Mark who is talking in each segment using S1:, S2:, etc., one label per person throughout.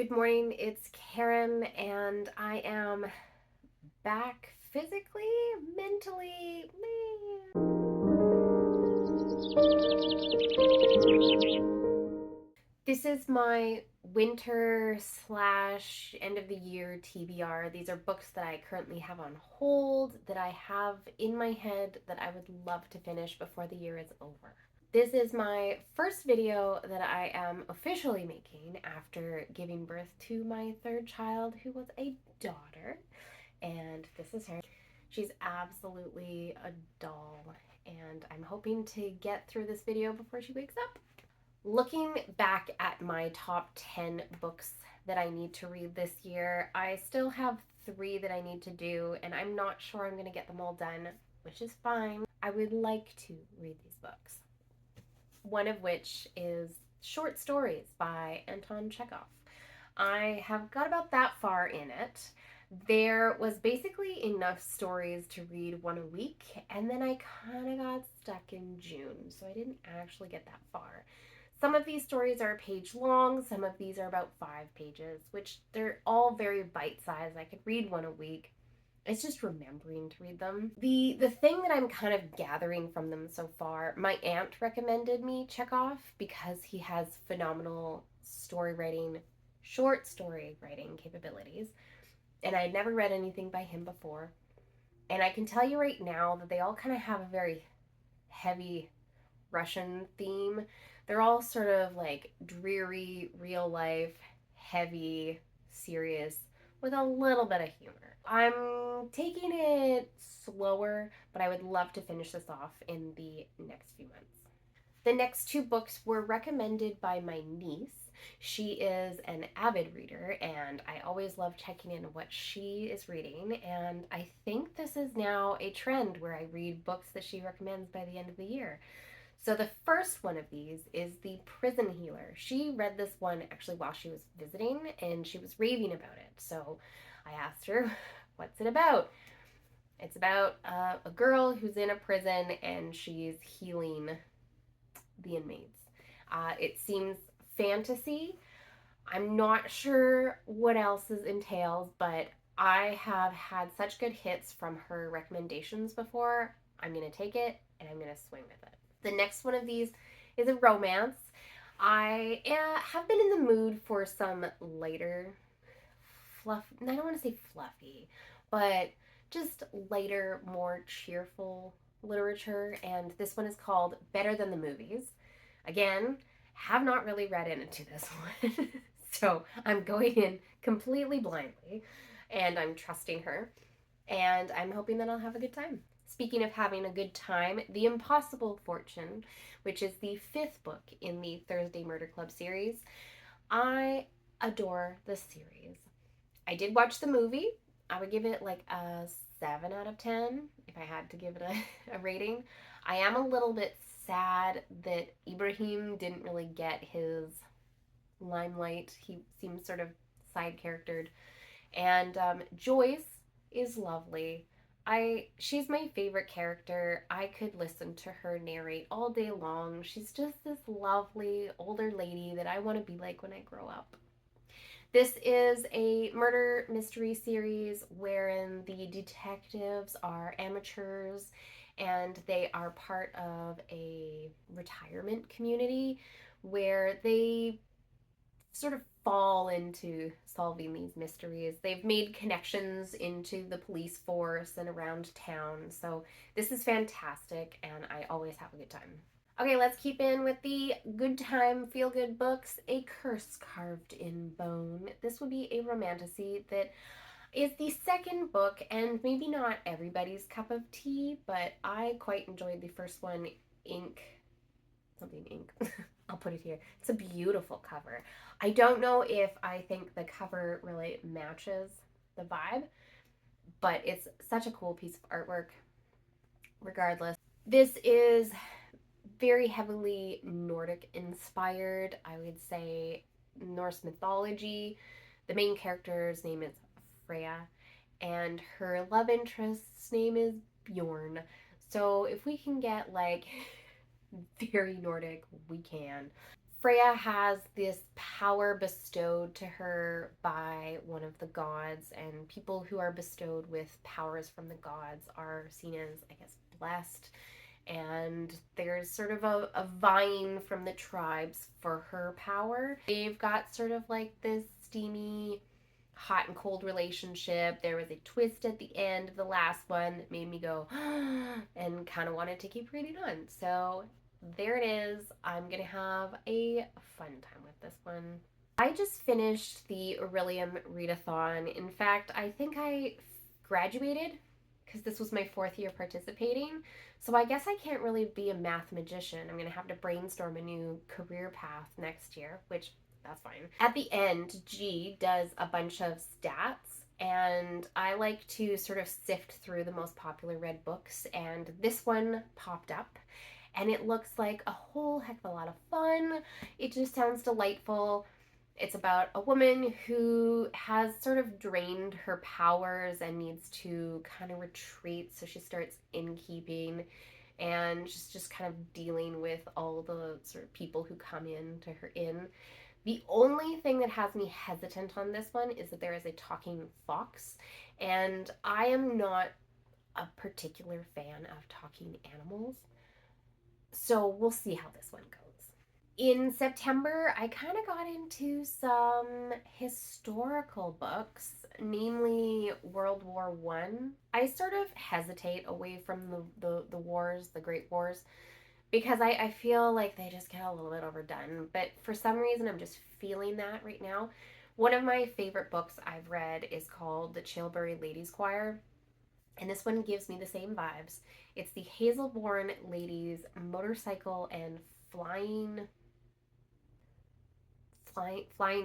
S1: Good morning, it's Karen, and I am back physically, mentally. This is my winter slash end of the year TBR. These are books that I currently have on hold, that I have in my head that I would love to finish before the year is over. This is my first video that I am officially making after giving birth to my third child, who was a daughter. And this is her. She's absolutely a doll, and I'm hoping to get through this video before she wakes up. Looking back at my top 10 books that I need to read this year, I still have 3 that I need to do, and I'm not sure I'm going to get them all done, which is fine. I would like to read these books. One of which is short stories by Anton Chekhov. I have got about that far in it. There was basically enough stories to read one a week, and then I kind of got stuck in June, so I didn't actually get that far. Some of these stories are a page long, some of these are about 5 pages, which they're all very bite-sized. I could read one a week. It's just remembering to read them. The thing that I'm kind of gathering from them so far, my aunt recommended me Chekhov because he has phenomenal story writing, short story writing capabilities, and I had never read anything by him before. And I can tell you right now that they all kind of have a very heavy Russian theme. They're all sort of like dreary, real life, heavy, serious, with a little bit of humor. I'm taking it slower, but I would love to finish this off in the next few months. The next 2 books were recommended by my niece. She is an avid reader, and I always love checking in on what she is reading. And I think this is now a trend where I read books that she recommends by the end of the year. So the first one of these is The Prison Healer. She read this one actually while she was visiting, and she was raving about it. So I asked her, what's it about? It's about a girl who's in a prison and she's healing the inmates. It seems fantasy. I'm not sure what else it entails, but I have had such good hits from her recommendations before. I'm going to take it and I'm going to swing with it. The next one of these is a romance. I have been in the mood for some lighter, I don't want to say fluffy, but just lighter, more cheerful literature, and this one is called Better Than the Movies. Again, have not really read into this one, so I'm going in completely blindly, and I'm trusting her, and I'm hoping that I'll have a good time. Speaking of having a good time, The Impossible Fortune, which is the 5th book in the Thursday Murder Club series. I adore this series. I did watch the movie. I would give it like a 7 out of 10 if I had to give it a rating. I am a little bit sad that Ibrahim didn't really get his limelight. He seems sort of side charactered. And Joyce is lovely. She's my favorite character. I could listen to her narrate all day long. She's just this lovely older lady that I want to be like when I grow up. This is a murder mystery series wherein the detectives are amateurs and they are part of a retirement community where they sort of fall into solving these mysteries. They've made connections into the police force and around town. So this is fantastic and I always have a good time. Okay, let's keep in with the good time, feel good books. A Curse Carved in Bone. This would be a romantasy that is the 2nd book and maybe not everybody's cup of tea, but I quite enjoyed the first one, Ink. Something ink. I'll put it here. It's a beautiful cover. I don't know if I think the cover really matches the vibe, but it's such a cool piece of artwork regardless. This is very heavily Nordic inspired. I would say Norse mythology. The main character's name is Freya, and her love interest's name is Bjorn. So if we can get like very Nordic, we can. Freya has this power bestowed to her by one of the gods, and people who are bestowed with powers from the gods are seen as, I guess, blessed. And there's sort of a vying from the tribes for her power. They've got sort of like this steamy hot and cold relationship. There was a twist at the end of the last one that made me go and kind of wanted to keep reading on. So there it is. I'm gonna have a fun time with this one. I just finished the Aurelium Readathon. In fact, I think I graduated because this was my fourth year participating. So I guess I can't really be a math magician. I'm gonna have to brainstorm a new career path next year, which that's fine. At the end, G does a bunch of stats, and I like to sort of sift through the most popular read books, and this one popped up, and it looks like a whole heck of a lot of fun. It just sounds delightful. It's about a woman who has sort of drained her powers and needs to kind of retreat, so she starts innkeeping and she's just kind of dealing with all the sort of people who come in to her inn. The only thing that has me hesitant on this one is that there is a talking fox, and I am not a particular fan of talking animals. So we'll see how this one goes. In September, I kind of got into some historical books, namely World War One. I sort of hesitate away from the wars, the Great Wars, because I feel like they just get a little bit overdone. But for some reason, I'm just feeling that right now. One of my favorite books I've read is called The Chilbury Ladies Choir, and this one gives me the same vibes. It's the Hazelbourne Ladies Motorcycle and flying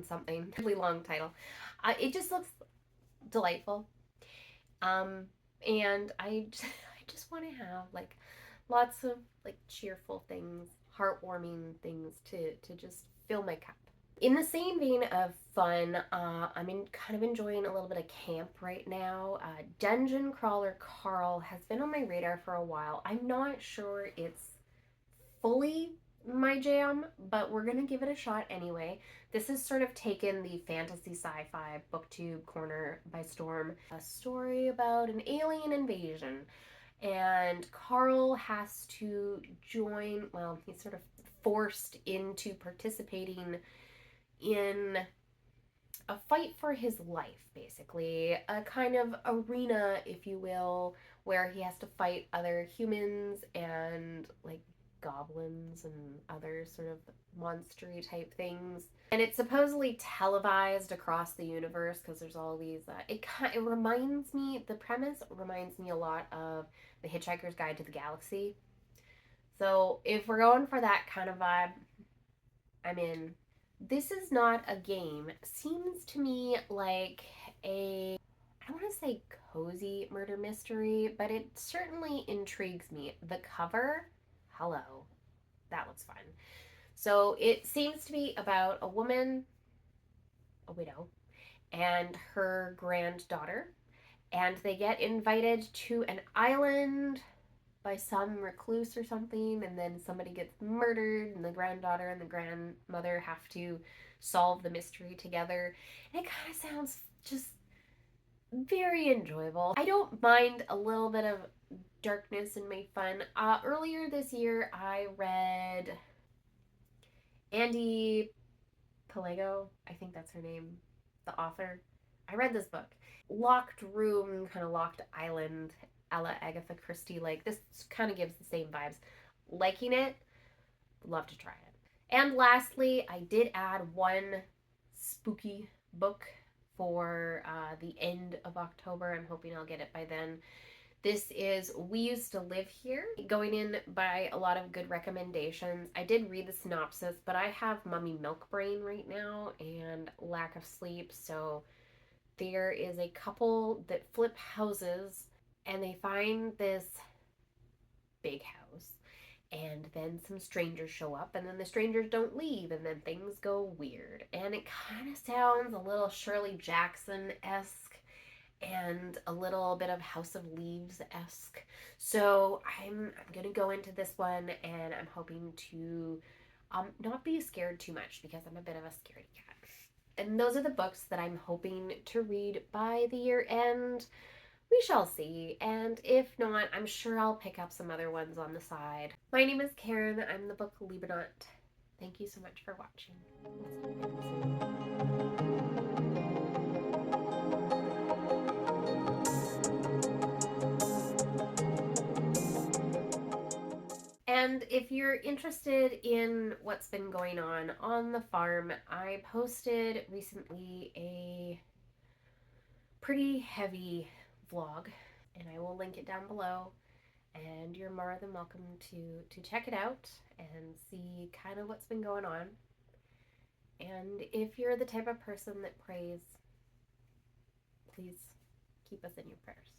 S1: something. Really long title. It just looks delightful. Um, and I just want to have like lots of like cheerful things, heartwarming things to just fill my cup. In the same vein of fun, kind of enjoying a little bit of camp right now. Dungeon Crawler Carl has been on my radar for a while. I'm not sure it's fully my jam, but we're gonna give it a shot anyway. This has sort of taken the fantasy sci-fi booktube corner by storm. A story about an alien invasion, and Carl has to join, well, he's sort of forced into participating in a fight for his life, basically. A kind of arena, if you will, where he has to fight other humans and like goblins and other sort of monstery type things. And it's supposedly televised across the universe because there's all these. It reminds me. The premise reminds me a lot of The Hitchhiker's Guide to the Galaxy. So if we're going for that kind of vibe, I'm in. This is not a game. Seems to me like I don't want to say cozy murder mystery, but it certainly intrigues me. The cover, hello, that looks fun. So it seems to be about a woman, a widow, and her granddaughter, and they get invited to an island by some recluse or something, and then somebody gets murdered, and the granddaughter and the grandmother have to solve the mystery together. And it kind of sounds just very enjoyable. I don't mind a little bit of darkness and my fun. Earlier this year, I read Andy Pelago, I think that's her name, the author. I read this book. Locked room, kind of locked island, a la Agatha Christie. Like, this kind of gives the same vibes. Liking it, love to try it. And lastly, I did add one spooky book for the end of October. I'm hoping I'll get it by then. This is We Used to Live Here, going in by a lot of good recommendations. I did read the synopsis, but I have mummy milk brain right now and lack of sleep, so there is a couple that flip houses and they find this big house, and then some strangers show up, and then the strangers don't leave, and then things go weird. And it kind of sounds a little Shirley Jackson-esque and a little bit of House of Leaves-esque. So I'm gonna go into this one, and I'm hoping to Not be scared too much because I'm a bit of a scaredy cat. And those are the books that I'm hoping to read by the year end. We shall see, and if not, I'm sure I'll pick up some other ones on the side. My name is Karen. I'm the Book Libraut. Thank you so much for watching. And if you're interested in what's been going on the farm, I posted recently a pretty heavy vlog, and I will link it down below. And you're more than welcome to check it out and see kind of what's been going on. And if you're the type of person that prays, please keep us in your prayers.